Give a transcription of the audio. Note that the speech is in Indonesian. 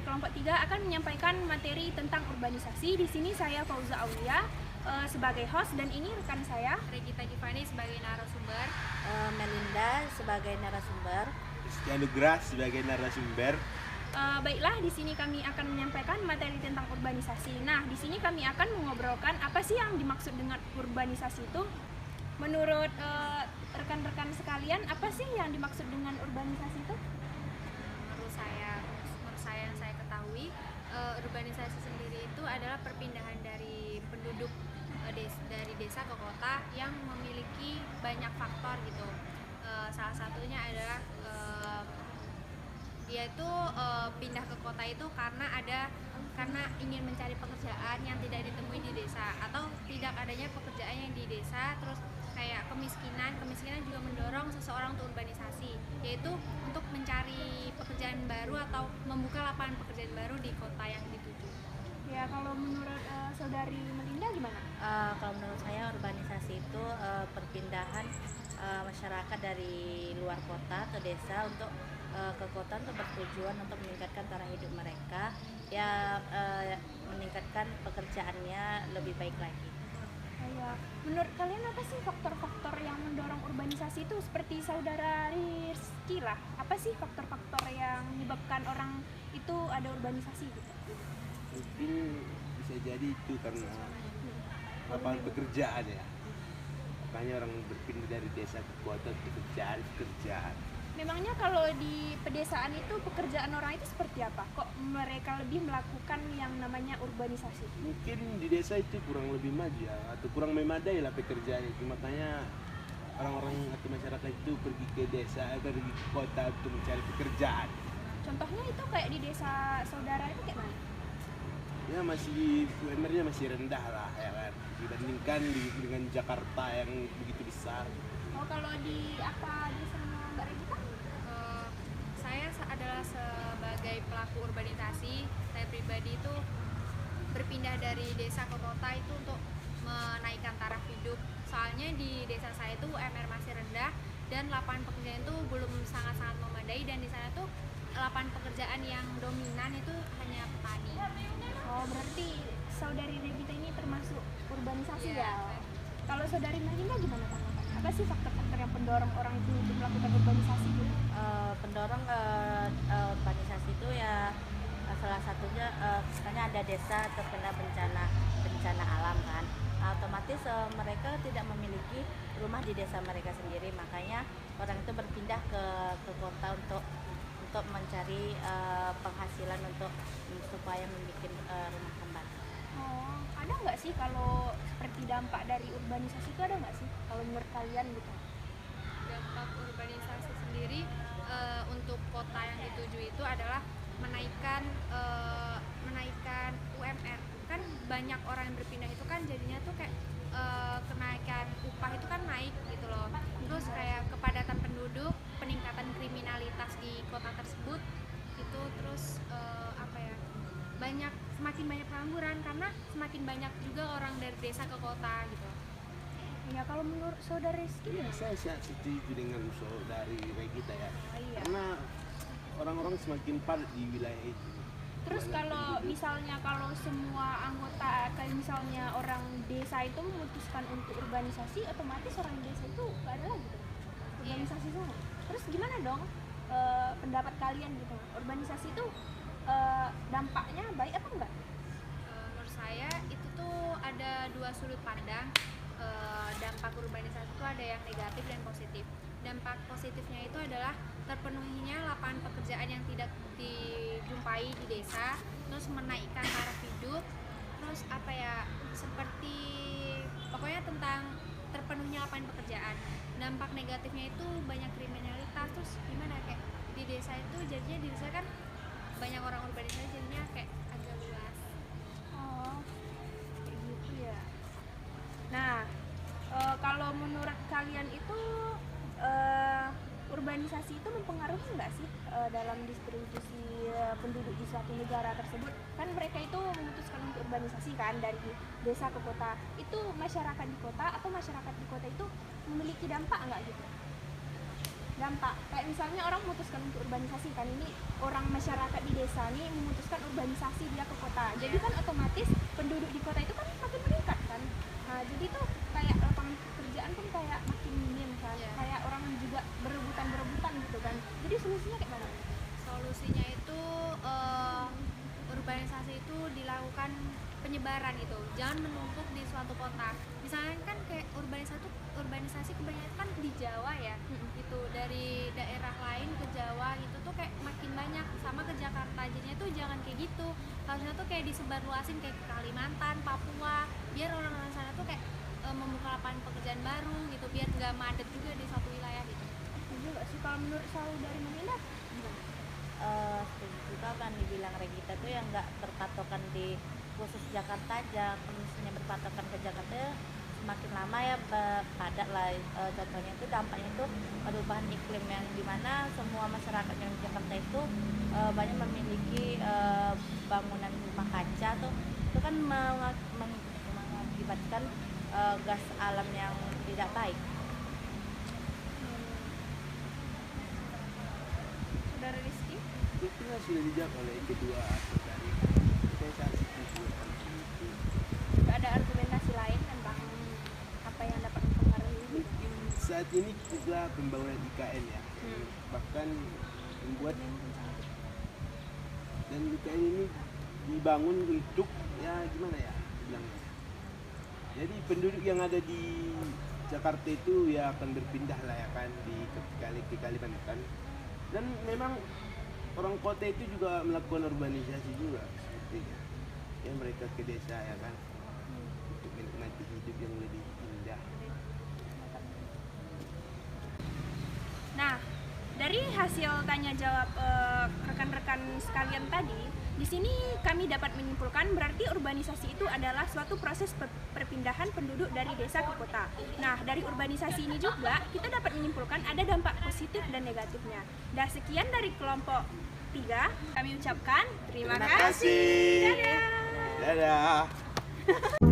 kelompok 3 akan menyampaikan materi tentang urbanisasi. Di sini saya Fauza Aulia sebagai host dan ini rekan saya Regita Givani sebagai narasumber, Melinda sebagai narasumber, Nugrah sebagai narasumber. Baiklah, di sini kami akan menyampaikan materi tentang urbanisasi. Nah, di sini kami akan mengobrolkan apa sih yang dimaksud dengan urbanisasi itu. Menurut rekan-rekan sekalian, apa sih yang dimaksud dengan urbanisasi itu? menurut saya yang saya ketahui, urbanisasi sendiri itu adalah perpindahan dari penduduk dari desa ke kota yang memiliki banyak faktor gitu. Salah satunya adalah dia itu pindah ke kota itu karena ingin mencari pekerjaan yang tidak ditemui di desa, atau tidak adanya pekerjaan yang di desa. Terus kayak kemiskinan juga mendorong seseorang untuk urbanisasi, yaitu untuk mencari pekerjaan baru atau membuka lapangan pekerjaan baru di kota yang dituju. Ya, kalau menurut saudari Melinda gimana? Kalau menurut saya urbanisasi itu perpindahan masyarakat dari luar kota ke desa untuk ke kota untuk bertujuan untuk meningkatkan taraf hidup mereka, ya meningkatkan pekerjaannya lebih baik lagi. Ya, menurut kalian apa sih faktor-faktor yang mendorong urbanisasi itu? Seperti saudara Rizky lah, apa sih faktor-faktor yang menyebabkan orang itu ada urbanisasi gitu? Mungkin bisa jadi itu karena lapangan pekerjaan ya. Makanya orang berpindah dari desa ke kota untuk pekerjaan. Memangnya kalau di pedesaan itu pekerjaan orang itu seperti apa? Kok mereka lebih melakukan yang namanya urbanisasi? Mungkin di desa itu kurang lebih maju ya, atau kurang memadai lah pekerjaan itu. Makanya orang-orang atau masyarakat itu pergi ke desa, pergi ke kota untuk mencari pekerjaan. Contohnya itu kayak di desa saudara itu kayak mana? Ya masih UMR-nya masih rendah lah ya kan, dibandingkan dengan Jakarta yang begitu besar. Oh, kalau di sana Mbak Regita? Saya adalah sebagai pelaku urbanisasi. Saya pribadi itu berpindah dari desa ke kota itu untuk menaikkan taraf hidup. Soalnya di desa saya itu UMR masih rendah dan lapangan pekerjaan itu belum sangat-sangat memadai, dan di sana tuh lapangan pekerjaan yang dominan itu hanya petani. Oh, berarti saudari Regita ini termasuk urbanisasi Iya. ya? Kalau saudari Melinda gimana tanggapannya? Apa sih faktor-faktor yang mendorong orang itu untuk melakukan urbanisasi gitu? Pendorong urbanisasi itu ya salah satunya misalnya ada desa terkena bencana alam kan, otomatis mereka tidak memiliki rumah di desa mereka sendiri, makanya orang itu berpindah ke kota untuk mencari penghasilan supaya membuat rumah kembali. Oh, ada nggak sih kalau seperti dampak dari urbanisasi itu, ada nggak sih kalau menurut kalian gitu? Dampak urbanisasi sendiri untuk kota yang dituju itu adalah menaikkan UMR. Kan banyak orang yang berpindah itu kan jadinya tuh kayak kenaikan upah itu kan naik gitu loh. Terus kayak kepadatan penduduk, peningkatan kriminalitas di kota tersebut itu, terus semakin banyak pengangguran karena semakin banyak juga orang dari desa ke kota gitu. Ya, kalau menurut saudara Rizky Ya, gimana? saya setuju dengan usul dari Regita ya. Iya. Karena orang-orang semakin padat di wilayah itu. Terus kalau misalnya kalau semua anggota, kayak misalnya orang desa itu memutuskan untuk urbanisasi, otomatis orang desa itu gak ada lagi tuh urbanisasi semua. Terus gimana dong pendapat kalian gitu? Urbanisasi itu dampaknya baik apa enggak? Menurut saya itu tuh ada dua sudut pandang. Dampak urbanisasi itu ada yang negatif dan positif. Dampak positifnya itu adalah terpenuhinya lapangan pekerjaan yang tidak dijumpai di desa, terus menaikkan taraf hidup, terus seperti pokoknya tentang terpenuhnya lapangan pekerjaan. Dampak negatifnya itu banyak kriminalitas, terus gimana kayak di desa itu jadinya di desa kan banyak orang urbanisasi, jadinya kayak agak luas. Oh, kayak gitu ya. Nah, kalau menurut kalian itu urbanisasi itu mempengaruhi nggak sih dalam distribusi penduduk di suatu negara tersebut? Kan mereka itu memutuskan untuk urbanisasi kan dari desa ke kota. Itu masyarakat di kota atau masyarakat di kota itu memiliki dampak nggak gitu dampak kayak misalnya orang memutuskan untuk urbanisasi kan, ini orang masyarakat di desa nih memutuskan urbanisasi dia ke kota, jadi kan otomatis penduduk di kota itu kan makin meningkat kan. Nah, jadi tuh kayak lapangan pekerjaan pun kayak makin minim kan, Iya. kayak orang juga berebutan gitu kan. Jadi solusinya kayak mana? Solusinya itu urbanisasi itu dilakukan penyebaran gitu, jangan menumpuk di suatu kota. Misalnya kan kayak urbanisasi kebanyakan di Jawa ya, gitu, dari daerah lain ke Jawa gitu tuh kayak makin banyak, sama ke Jakarta. Jadinya tuh jangan kayak gitu, harusnya tuh kayak disebarluasin kayak ke Kalimantan, Papua, biar orang-orang sana tuh kayak membuka lapangan pekerjaan baru gitu, biar nggak madet juga di suatu wilayah gitu. Setuju gak sih kalau menurut saudari Melinda gimana? Setuju juga kan dibilang Regita tuh yang nggak berpatokan di khusus Jakarta aja. Kalau misalnya berpatokan ke Jakarta ya semakin lama ya padat lah. Contohnya itu dampaknya itu perubahan iklim yang dimana semua masyarakat yang di Jakarta itu banyak memiliki bangunan rumah kaca tuh, itu kan mengakibatkan gas alam yang tidak baik. Saudara Rizky? Itu kan sudah dijawab oleh kedua saudari. Saya sangat setuju dengan itu. Gak ada argumentasi lain tentang apa yang dapat mempengaruhi ini? Mungkin saat ini juga pembangunan IKN ya, bahkan membuat, dan IKN ini dibangun untuk ya gimana ya bilangnya. Jadi penduduk yang ada di Jakarta itu ya akan berpindah lah ya kan ke Kalimantan. Dan memang orang kota itu juga melakukan urbanisasi juga sepertinya. Ya mereka ke desa ya kan untuk menikmati hidup yang lebih indah. Nah, dari hasil tanya jawab rekan-rekan sekalian tadi, di sini kami dapat menyimpulkan berarti urbanisasi itu adalah suatu proses perpindahan penduduk dari desa ke kota. Nah, dari urbanisasi ini juga kita dapat menyimpulkan ada dampak positif dan negatifnya. Dan sekian dari kelompok 3, kami ucapkan terima kasih. Dadah. Dadah.